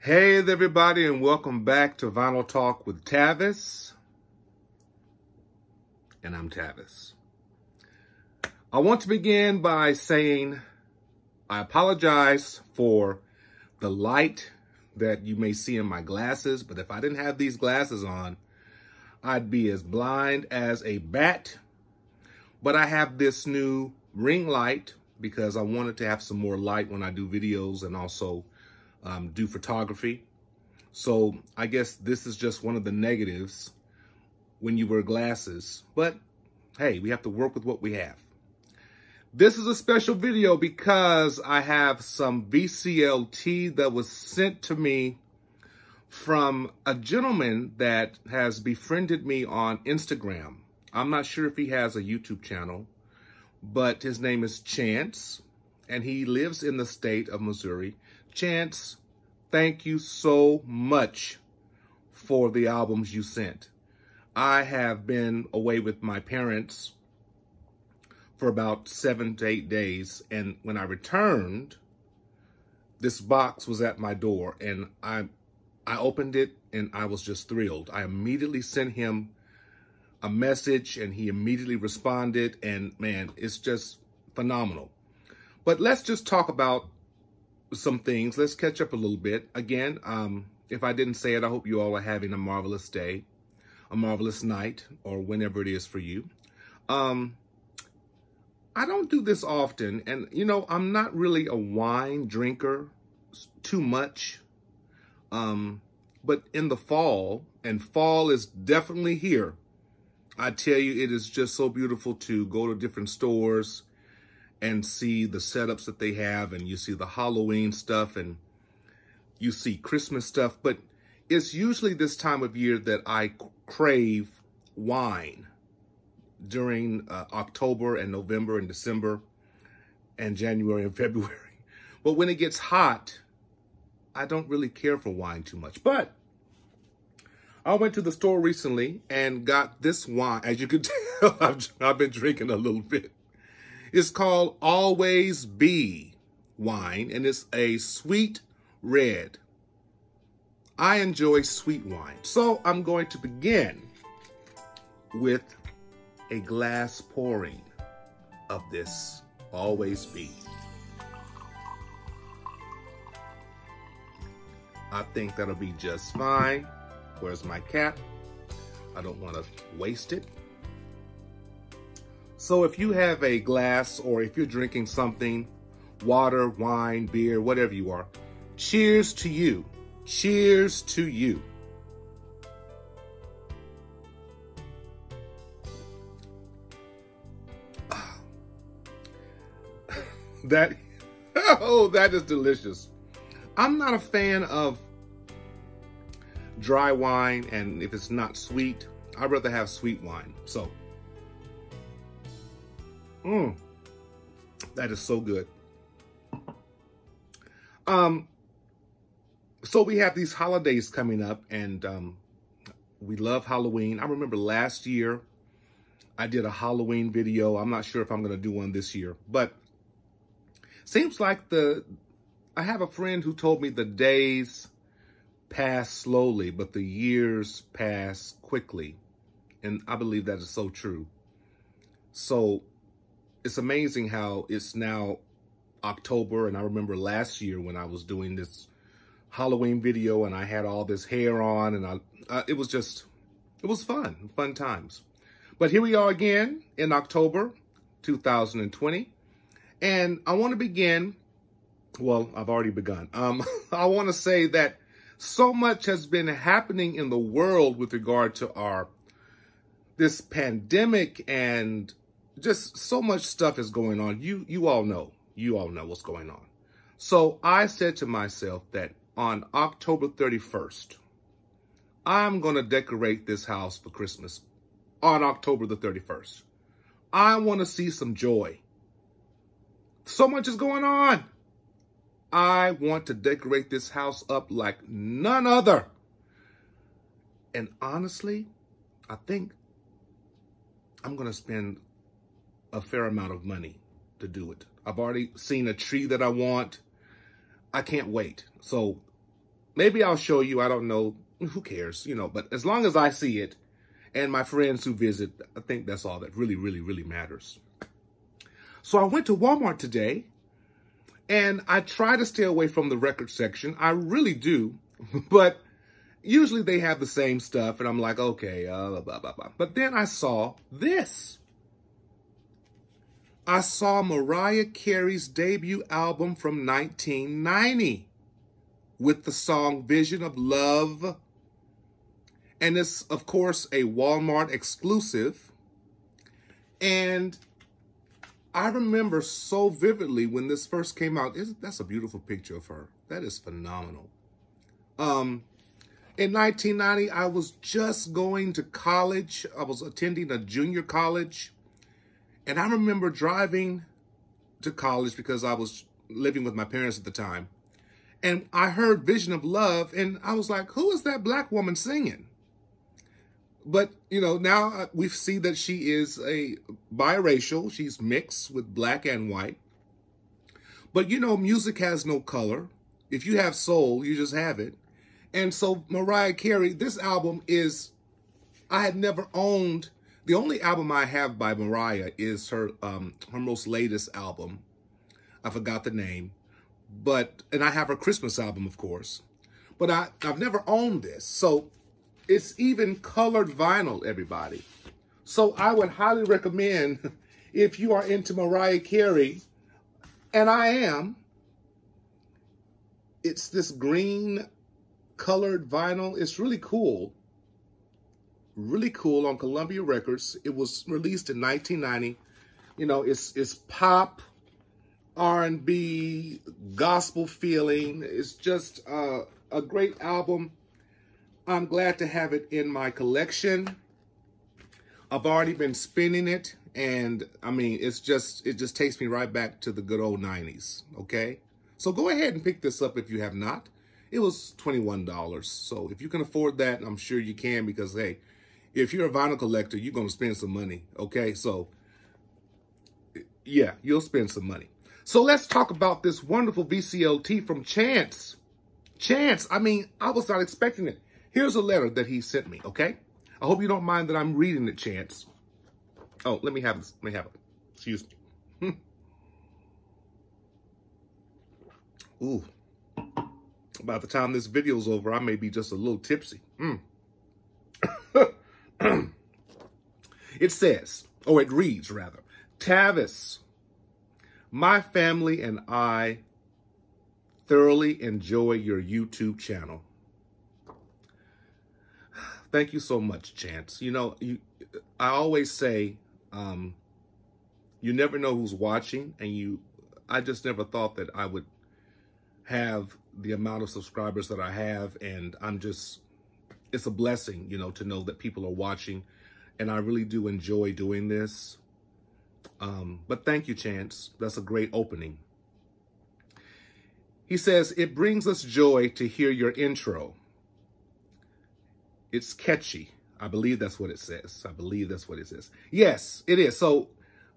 Hey there, everybody, and welcome back to Vinyl Talk with Tavis. And I'm Tavis. I want to begin by saying I apologize for the light that you may see in my glasses, but if I didn't have these glasses on, I'd be as blind as a bat. But I have this new ring light because I wanted to have some more light when I do videos and also do photography. So I guess this is just one of the negatives when you wear glasses. But hey, we have to work with what we have. This is a special video because I have some VCLT that was sent to me from a gentleman that has befriended me on Instagram. I'm not sure if he has a YouTube channel, but his name is Chance, and he lives in the state of Missouri. Chance, thank you so much for the albums you sent. I have been away with my parents for about 7 to 8 days, and when I returned, this box was at my door, and I opened it, and I was just thrilled. I immediately sent him a message, and he immediately responded, and man, it's just phenomenal. But let's just talk about some things. Let's catch up a little bit. Again, if I didn't say it, I hope you all are having a marvelous day, a marvelous night, or whenever it is for you. I don't do this often, and you know, I'm not really a wine drinker too much. But in the fall, and fall is definitely here, I tell you, it is just so beautiful to go to different stores and see the setups that they have, and you see the Halloween stuff, and you see Christmas stuff, but it's usually this time of year that I crave wine during October and November and December and January and February. But when it gets hot, I don't really care for wine too much. But I went to the store recently and got this wine. As you can tell, I've been drinking a little bit. It's called Always Be wine, and it's a sweet red. I enjoy sweet wine. So I'm going to begin with a glass pouring of this Always Be. I think that'll be just fine. Where's my cap? I don't want to waste it. So if you have a glass, or if you're drinking something, water, wine, beer, whatever you are, cheers to you. Cheers to you. That is delicious. I'm not a fan of dry wine, and if it's not sweet, I'd rather have sweet wine. So, that is so good. So we have these holidays coming up, and we love Halloween. I remember last year I did a Halloween video. I'm not sure if I'm going to do one this year, but seems like I have a friend who told me the days pass slowly, but the years pass quickly. And I believe that is so true. So it's amazing how it's now October, and I remember last year when I was doing this Halloween video and I had all this hair on, and it was fun times. But here we are again in October 2020, and I want to begin, well, I've already begun. I want to say that so much has been happening in the world with regard to this pandemic, and just so much stuff is going on. You all know what's going on. So I said to myself that on October 31st, I'm going to decorate this house for Christmas on October the 31st. I want to see some joy. So much is going on. I want to decorate this house up like none other. And honestly, I think I'm going to spend a fair amount of money to do it. I've already seen a tree that I want. I can't wait. So Maybe I'll show you. I don't know. Who cares? But as long as I see it and my friends who visit, I think that's all that really, really, really matters. So I went to Walmart today, and I try to stay away from the record section. I really do. But usually they have the same stuff, and I'm like, okay, blah, blah, blah. But then I saw this. I saw Mariah Carey's debut album from 1990 with the song Vision of Love. And it's, of course, a Walmart exclusive. And I remember so vividly when this first came out. That's a beautiful picture of her. That is phenomenal. In 1990, I was just going to college. I was attending a junior college. And I remember driving to college because I was living with my parents at the time. And I heard Vision of Love, and I was like, who is that black woman singing? But, now we see that she is a biracial. She's mixed with black and white. But, music has no color. If you have soul, you just have it. And so Mariah Carey, this album is, I had never owned. The only album I have by Mariah is her most latest album. I forgot the name. And I have her Christmas album, of course. But I've never owned this. So it's even colored vinyl, everybody. So I would highly recommend, if you are into Mariah Carey, and I am, it's this green colored vinyl. It's really cool. Really cool on Columbia Records. It was released in 1990. It's pop, R&B, gospel feeling. It's just a great album. I'm glad to have it in my collection. I've already been spinning it, and I mean, it just takes me right back to the good old 90s, okay? So go ahead and pick this up if you have not. It was $21. So if you can afford that, I'm sure you can, because hey, if you're a vinyl collector, you're going to spend some money, okay? So yeah, you'll spend some money. So let's talk about this wonderful VCLT from Chance. Chance, I mean, I was not expecting it. Here's a letter that he sent me, okay? I hope you don't mind that I'm reading it, Chance. Oh, let me have this. Let me have it. Excuse me. Ooh. By the time this video's over, I may be just a little tipsy. It says, or it reads rather, Tavis, my family and I thoroughly enjoy your YouTube channel. Thank you so much, Chance. I always say, you never know who's watching, and I just never thought that I would have the amount of subscribers that I have, and it's a blessing, to know that people are watching, and I really do enjoy doing this. But thank you, Chance. That's a great opening. He says, it brings us joy to hear your intro. It's catchy. I believe that's what it says. I believe that's what it says. Yes, it is. So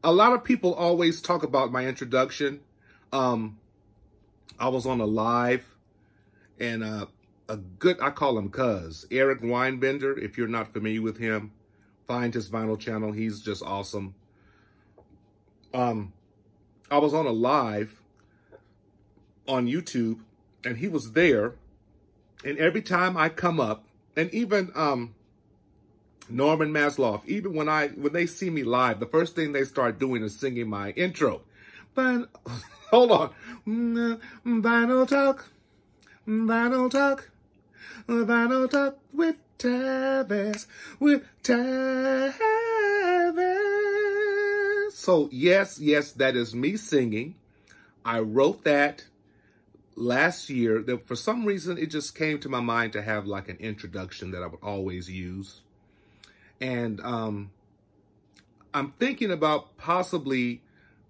a lot of people always talk about my introduction. I was on a live, and I call him Cuz, Eric Weinbender. If you're not familiar with him, find his vinyl channel. He's just awesome. I was on a live on YouTube, and he was there. And every time I come up, and even Norman Maslow, even when they see me live, the first thing they start doing is singing my intro. Hold on. Vinyl talk, vinyl talk, vinyl talk with Tavis, with Tavis. So yes, that is me singing. I wrote that last year. That for some reason, it just came to my mind to have like an introduction that I would always use. And I'm thinking about possibly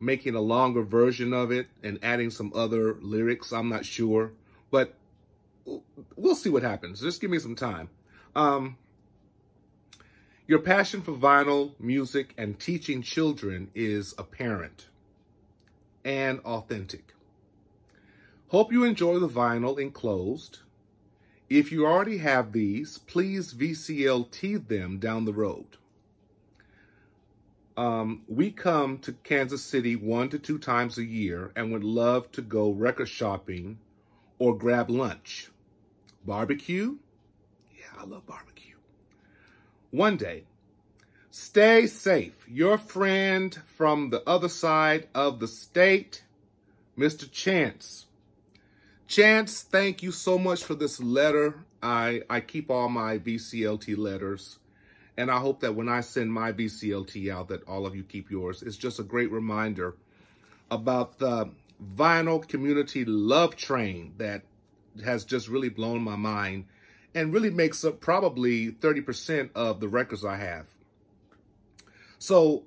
making a longer version of it and adding some other lyrics. I'm not sure, but we'll see what happens. Just give me some time. Your passion for vinyl music and teaching children is apparent and authentic. Hope you enjoy the vinyl enclosed. If you already have these, please VCLT them down the road. We come to Kansas City 1 to 2 times a year and would love to go record shopping or grab lunch. Barbecue? Yeah, I love barbecue. One day. Stay safe. Your friend from the other side of the state, Mr. Chance. Chance, thank you so much for this letter. I keep all my VCLT letters, and I hope that when I send my VCLT out that all of you keep yours. It's just a great reminder about the vinyl community love train that has just really blown my mind and really makes up probably 30% of the records I have. So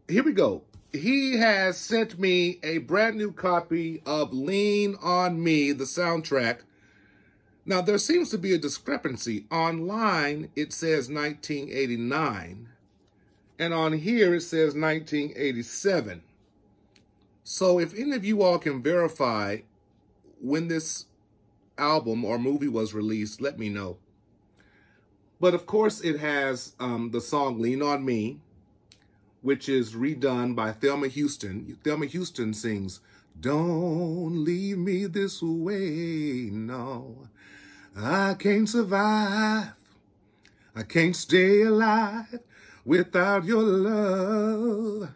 here we go. He has sent me a brand new copy of Lean on Me, the soundtrack. Now, there seems to be a discrepancy. Online, it says 1989. And on here, it says 1987. So if any of you all can verify when this album or movie was released, let me know. But of course, it has the song Lean on Me, which is redone by Thelma Houston. Thelma Houston sings, "Don't leave me this way, no. I can't survive. I can't stay alive without your love.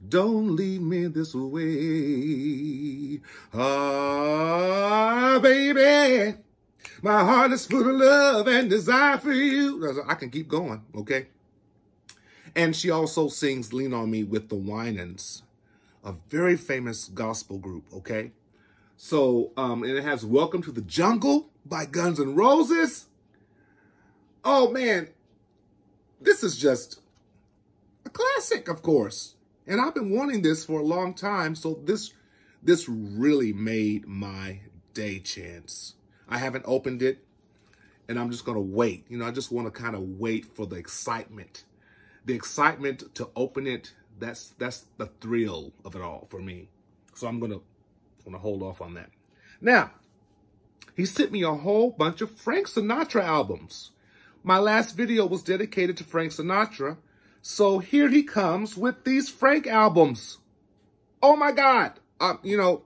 Don't leave me this way. Ah, baby, my heart is full of love and desire for you." I can keep going, okay? And she also sings Lean on Me with the Winans, a very famous gospel group, okay? So, and it has Welcome to the Jungle by Guns N' Roses. Oh, man, this is just a classic, of course. And I've been wanting this for a long time, so this really made my day, Chance. I haven't opened it, and I'm just going to wait. You know, I just want to kind of wait for the excitement. The excitement to open it, that's the thrill of it all for me. So I'm gonna hold off on that. Now, he sent me a whole bunch of Frank Sinatra albums. My last video was dedicated to Frank Sinatra. So here he comes with these Frank albums. Oh my God. You know,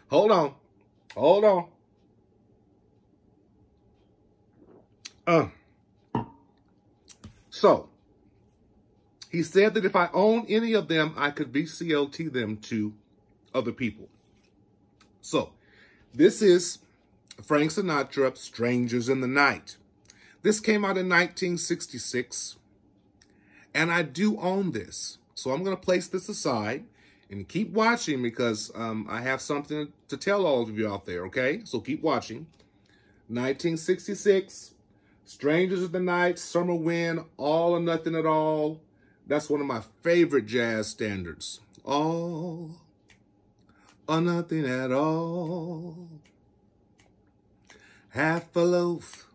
hold on. So, he said that if I own any of them, I could VCLT them to other people. So, this is Frank Sinatra, Strangers in the Night. This came out in 1966, and I do own this. So I'm going to place this aside and keep watching because I have something to tell all of you out there, okay? So keep watching. 1966, Strangers in the Night, Summer Wind, All or Nothing at All. That's one of my favorite jazz standards. All or nothing at all. Half a loaf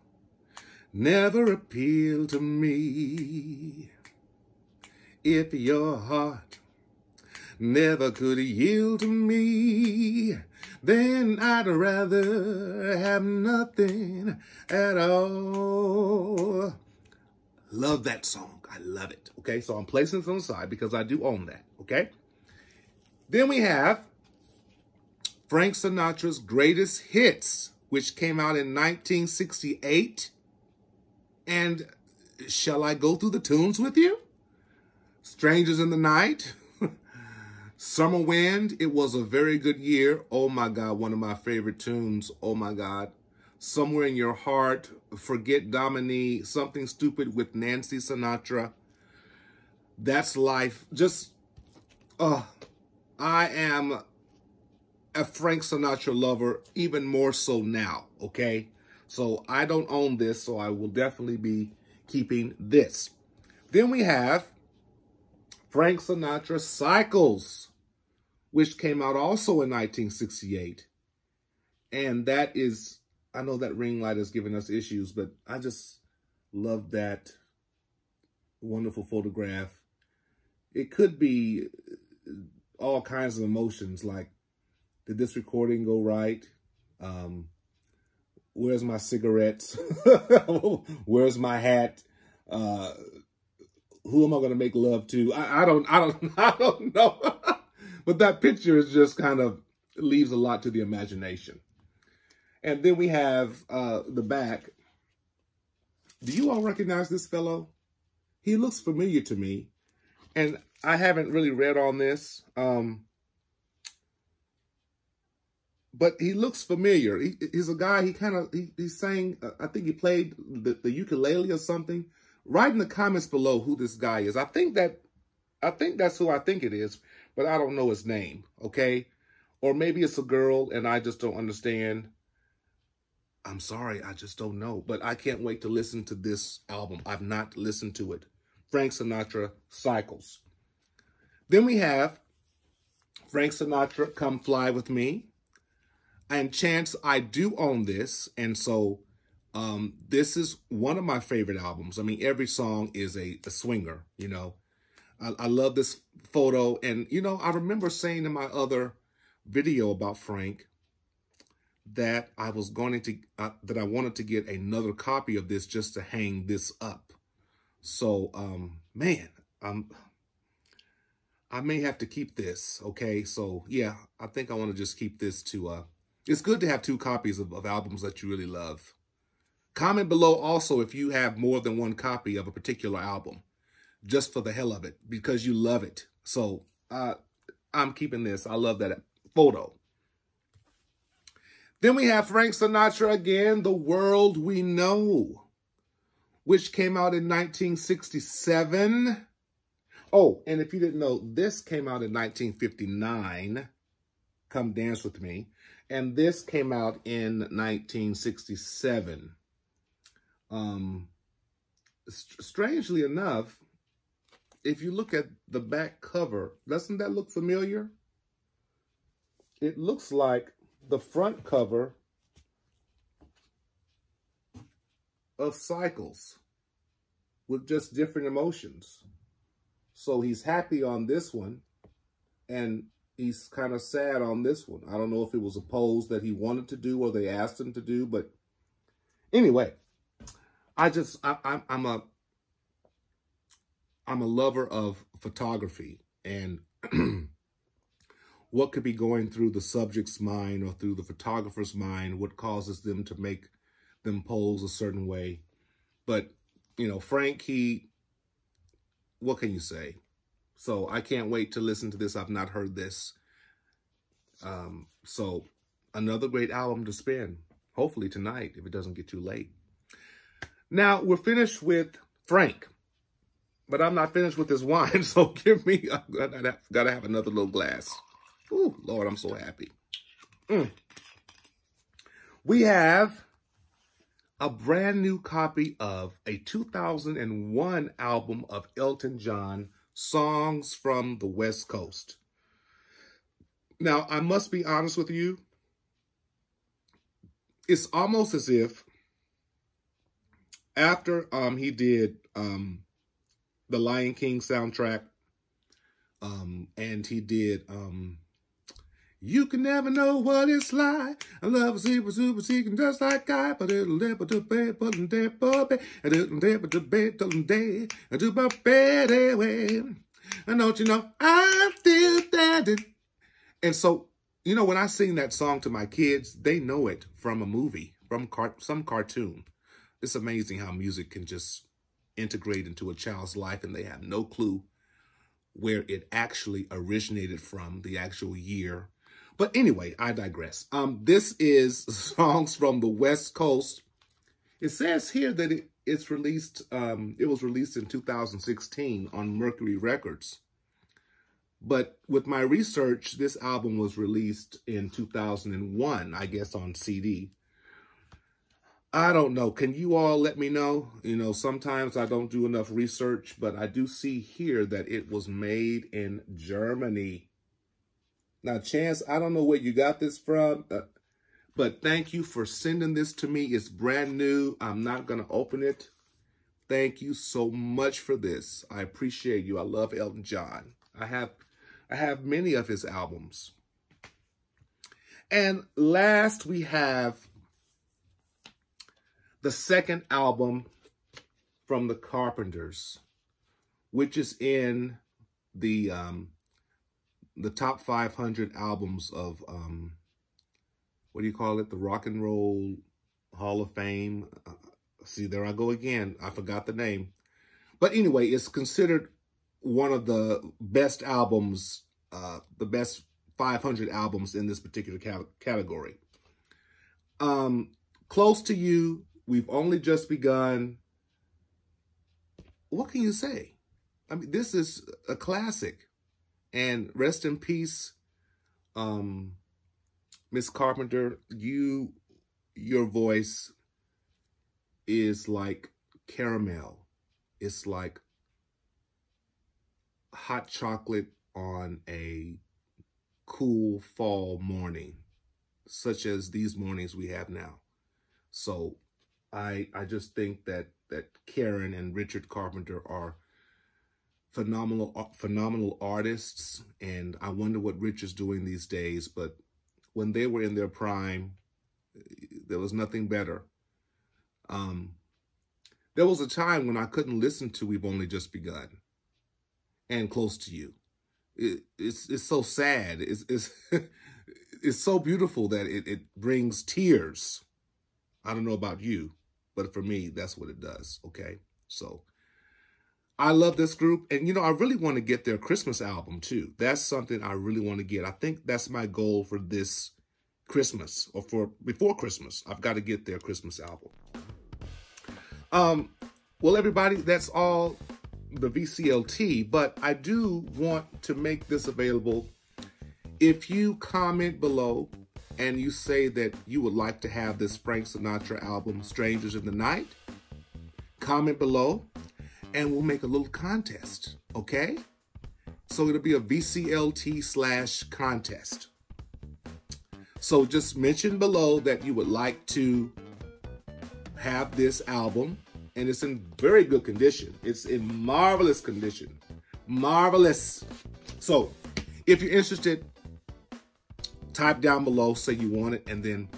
never appealed to me. If your heart never could yield to me, then I'd rather have nothing at all. Love that song. I love it. Okay, so I'm placing this on the side because I do own that. Okay. Then we have Frank Sinatra's Greatest Hits, which came out in 1968. And shall I go through the tunes with you? Strangers in the Night. Summer Wind. It was a very good year. Oh my God, one of my favorite tunes. Oh my God. Somewhere in Your Heart. Forget Dominique. Something Stupid with Nancy Sinatra. That's Life. Just, I am a Frank Sinatra lover, even more so now, okay? So I don't own this, so I will definitely be keeping this. Then we have Frank Sinatra Cycles, which came out also in 1968. And that is, I know that ring light is giving us issues, but I just love that wonderful photograph. It could be all kinds of emotions, like, did this recording go right? Where's my cigarettes? Where's my hat? Who am I going to make love to? I don't know. But that picture is just kind of leaves a lot to the imagination. And then we have the back. Do you all recognize this fellow? He looks familiar to me. And I haven't really read on this. But he looks familiar. He's a guy, he sang, I think he played the ukulele or something. Write in the comments below who this guy is. I think that's who I think it is, but I don't know his name, okay? Or maybe it's a girl and I just don't understand. I'm sorry, I just don't know. But I can't wait to listen to this album. I've not listened to it. Frank Sinatra, Cycles. Then we have Frank Sinatra, Come Fly With Me. And Chance, I do own this. And so this is one of my favorite albums. I mean, every song is a swinger, you know. I love this photo. And, you know, I remember saying in my other video about Frank that I was going to, that I wanted to get another copy of this just to hang this up. So, man, I may have to keep this, okay? So, yeah, I think I want to just keep this to, it's good to have 2 copies of albums that you really love. Comment below also if you have more than 1 copy of a particular album, just for the hell of it, because you love it. So, I'm keeping this. I love that photo. Then we have Frank Sinatra again, The World We Know, which came out in 1967. Oh, and if you didn't know, this came out in 1959, Come Dance With Me. And this came out in 1967. Strangely enough, if you look at the back cover, doesn't that look familiar? It looks like the front cover of Cycles with just different emotions. So he's happy on this one and he's kind of sad on this one. I don't know if it was a pose that he wanted to do or they asked him to do, but anyway, I'm a lover of photography and what could be going through the subject's mind or through the photographer's mind, what causes them to make them pose a certain way. But, you know, Frank, what can you say? So I can't wait to listen to this. I've not heard this. So another great album to spin, hopefully tonight, if it doesn't get too late. Now, we're finished with Frank, but I'm not finished with this wine. So give me, I gotta have another little glass. Ooh, Lord, I'm so happy. We have a brand new copy of a 2001 album of Elton John, Songs from the West Coast. Now, I must be honest with you. It's almost as if after he did the Lion King soundtrack, and he did You Can Never Know What It's Like. I love a super seeking just like I, but it'll never do bad, but it'll never do bad, till day. I do my bad anyway. And don't you know, I'm still standing. And so, you know, when I sing that song to my kids, they know it from a movie, from some cartoon. It's amazing how music can just integrate into a child's life and they have no clue where it actually originated from, the actual year. But anyway, I digress. This is Songs from the West Coast. It says here that it's released, it was released in 2016 on Mercury Records. But with my research, this album was released in 2001, I guess on CD. I don't know. Can you all let me know? You know, sometimes I don't do enough research, but I do see here that it was made in Germany. Now, Chance, I don't know where you got this from, but thank you for sending this to me. It's brand new. I'm not going to open it. Thank you so much for this. I appreciate you. I love Elton John. I have many of his albums. And last, we have the second album from the Carpenters, which is in the top 500 albums of, what do you call it? The Rock and Roll Hall of Fame. See, there I go again. I forgot the name. But anyway, it's considered one of the best albums, the best 500 albums in this particular category. Close to You, We've Only Just Begun. What can you say? I mean, this is a classic. And rest in peace, Miss Carpenter. Your voice is like caramel. It's like hot chocolate on a cool fall morning, such as these mornings we have now. So I just think that Karen and Richard Carpenter are phenomenal artists, and I wonder what Rich is doing these days. But when they were in their prime, there was nothing better. There was a time when I couldn't listen to We've Only Just Begun and Close to You. It's so sad. It's so beautiful that it brings tears. I don't know about you, but for me, that's what it does, okay? So I love this group. And, you know, I really want to get their Christmas album, too. That's something I really want to get. I think that's my goal for this Christmas, or for before Christmas. I've got to get their Christmas album. Well, everybody, that's all the VCLT, but I do want to make this available. If you comment below and you say that you would like to have this Frank Sinatra album, Strangers in the Night, comment below and we'll make a little contest, okay? So it'll be a VCLT/contest. So just mention below that you would like to have this album, and it's in very good condition. It's in marvelous condition. Marvelous. So if you're interested, type down below, say you want it, and then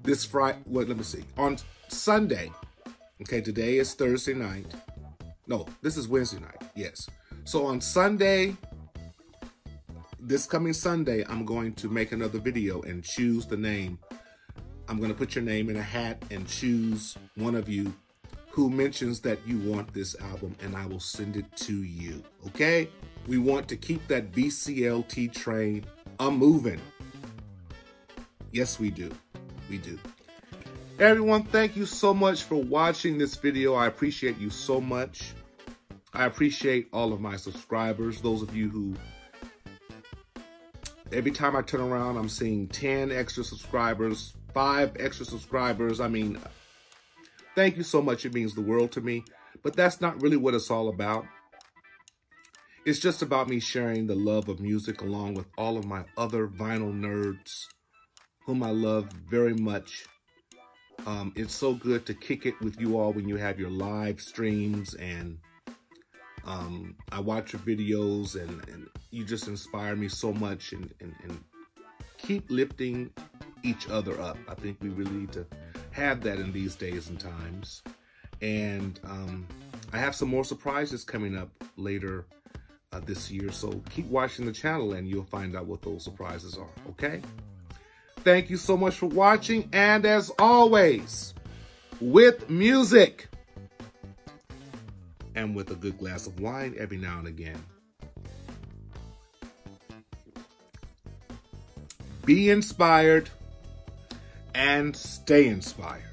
this Friday, let me see. On Sunday, okay, today is Thursday night. No, this is Wednesday night, yes. So on Sunday, this coming Sunday, I'm going to make another video and choose the name. I'm going to put your name in a hat and choose one of you who mentions that you want this album, and I will send it to you, okay? We want to keep that VCLT train a-moving. Yes, we do. We do. Everyone, thank you so much for watching this video. I appreciate you so much. I appreciate all of my subscribers, those of you who, every time I turn around, I'm seeing 10 extra subscribers, 5 extra subscribers. I mean, thank you so much. It means the world to me. But that's not really what it's all about. It's just about me sharing the love of music along with all of my other vinyl nerds whom I love very much. It's so good to kick it with you all when you have your live streams, and I watch your videos, and you just inspire me so much, and keep lifting each other up. I think we really need to have that in these days and times. And I have some more surprises coming up later this year, so keep watching the channel and you'll find out what those surprises are, okay? Thank you so much for watching, and as always, with music and with a good glass of wine every now and again, be inspired and stay inspired.